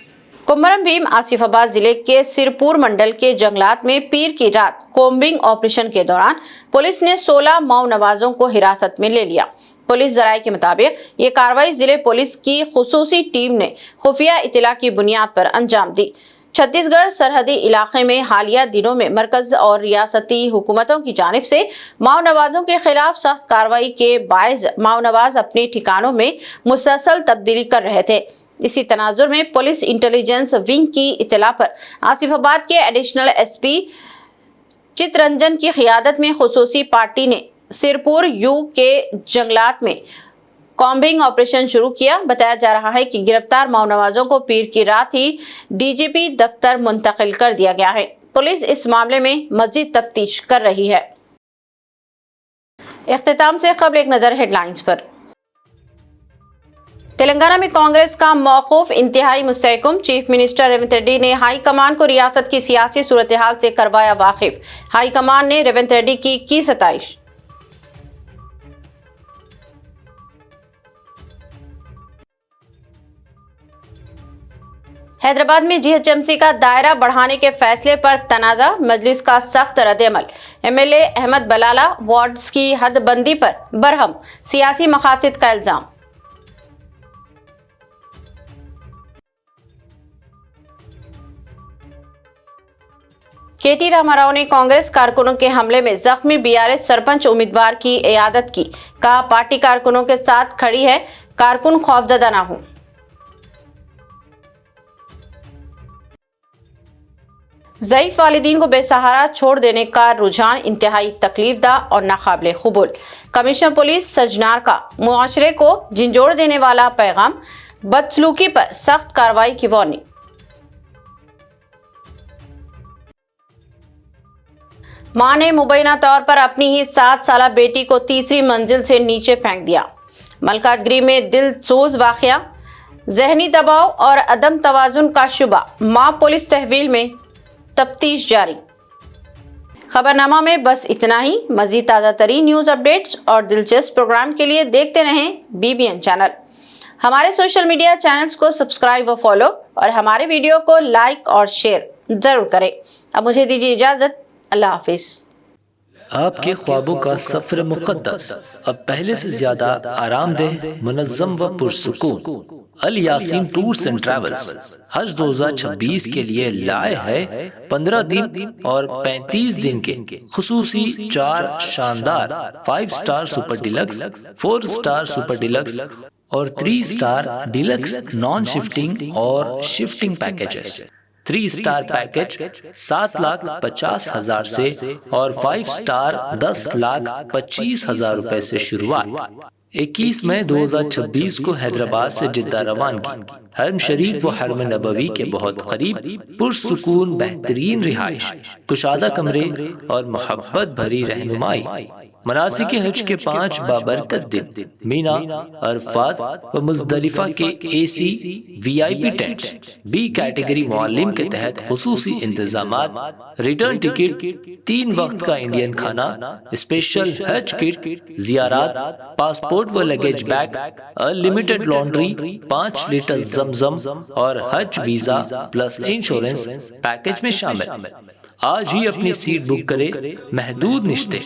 [SPEAKER 2] कुम्भरम भीम आसिफाबाद जिले के सिरपुर मंडल के जंगलात में पीर की रात कोम्बिंग ऑपरेशन के दौरान पुलिस ने 16 माओ नवाजों को हिरासत में ले लिया। पुलिस जराये के मुताबिक ये कार्रवाई जिले पुलिस की खुसूसी टीम ने खुफिया इतला की बुनियाद पर अंजाम दी। छत्तीसगढ़ सरहदी इलाके में हालिया दिनों में मरकज और रियासती हुकूमतों की जानिब से माओ नवाजों के खिलाफ सख्त कार्रवाई के बायस माओ नवाज अपने ठिकानों में मुसलसल तब्दीली कर रहे थे। इसी तनाजुर में पुलिस इंटेलिजेंस विंग की इतला पर आसिफाबाद के एडिशनल एसपी चितरंजन की क़ियादत में खुसूसी पार्टी ने सिरपुर यू के जंगलात में कॉम्बिंग ऑपरेशन शुरू किया। बताया जा रहा है कि गिरफ्तार माओ नवाजों को पीर की रात ही डीजीपी दफ्तर मुंतकिल कर दिया गया है। पुलिस इस मामले में मजीद तफ्तीश कर रही है। इख्तिताम से कबल एक नजर हेडलाइंस पर। तेलंगाना में कांग्रेस का मौकूफ इंतहाई मुस्तहकम। चीफ मिनिस्टर रेवंत रेड्डी ने हाई कमान को रियासत की सियासी सूरत हाल से करवाया वाकिफ। हाई कमान ने रेवंत रेड्डी की सताइश। हैदराबाद में जीएचएमसी का दायरा बढ़ाने के फैसले पर तनाजा, मजलिस का सख्त रद्द-ए-अमल। एमएलए अहमद बलाला वार्ड्स की हदबंदी पर बरहम, सियासी मकासद का इल्जाम। केटी रामाराव ने कांग्रेस कारकुनों के हमले में जख्मी बीआरएस सरपंच उम्मीदवार की इयादत की। कहा, पार्टी कारकुनों के साथ खड़ी है, कारकुन खौफजदा ना हो। ज़ईफ वालिदीन को बेसहारा छोड़ देने का रुझान इंतहाई तकलीफदा और नाकाबिले कबूल। कमिश्नर पुलिस सजनार का मुआशरे को झिंझोड़ देने वाला पैगाम, बदसलूकी पर सख्त कार्रवाई की वार्निंग। मां ने मुबैना तौर पर अपनी ही 7 साला बेटी को तीसरी मंजिल से नीचे फेंक दिया। मलकातगिरी में दिलसोज वाकया, जहनी दबाव और अदम तवाजुन का शुबा। मां पुलिस तहवील में, तफ्तीश जारी। खबरनामा में बस इतना ही। मजीद ताज़ा तरीन न्यूज़ अपडेट्स और दिलचस्प प्रोग्राम के लिए देखते रहें BBN चैनल। हमारे सोशल मीडिया चैनल्स को सब्सक्राइब व फॉलो और हमारे वीडियो को लाइक और शेयर ज़रूर करें। अब मुझे दीजिए इजाज़त। अल्लाह हाफिज़।
[SPEAKER 1] आपके ख्वाबों का सफर मुक़द्दस अब पहले से ज्यादा आरामदेह, मुनज़्ज़म व पुरसुकून। अल यासीन टूर्स एंड ट्रैवल्स हज 2026 के लिए लाए है 15 दिन और 35 दिन के खुसूसी 4 शानदार 5 star super deluxe, 4 star super deluxe और 3 स्टार डिलक्स नॉन शिफ्टिंग और शिफ्टिंग पैकेजेस। 3 स्टार पैकेज 7,50,000 से और 5 स्टार 10,25,000 रुपए से शुरुआत। 21 मई 2026 को हैदराबाद से जिद्दा रवानगी। हरम शरीफ व हरम नबवी के बहुत करीब पुरसुकून बेहतरीन रिहाइश, कुशादा कमरे और मोहब्बत भरी रहनुमाई। मनासिक हज के 5 बाबरकत दिन मीना, अरफात व मुज़दलिफा के AC VIP tents, B category मुअल्लिम के तहत खुसूसी इंतजामात, रिटर्न टिकट, 3 वक्त का इंडियन खाना, स्पेशल हज किट, जियारात, पासपोर्ट व luggage bag, unlimited laundry, 5 litre जमजम और हज वीजा प्लस इंश्योरेंस पैकेज में शामिल। आज ही अपनी सीट बुक करें। महदूद निश्ते।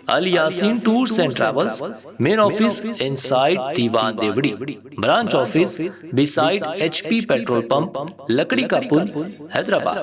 [SPEAKER 1] Al Yasin tours and travels, main office inside Diwan Devdi, branch office beside HP petrol pump, Lakdi ka pull, Hyderabad.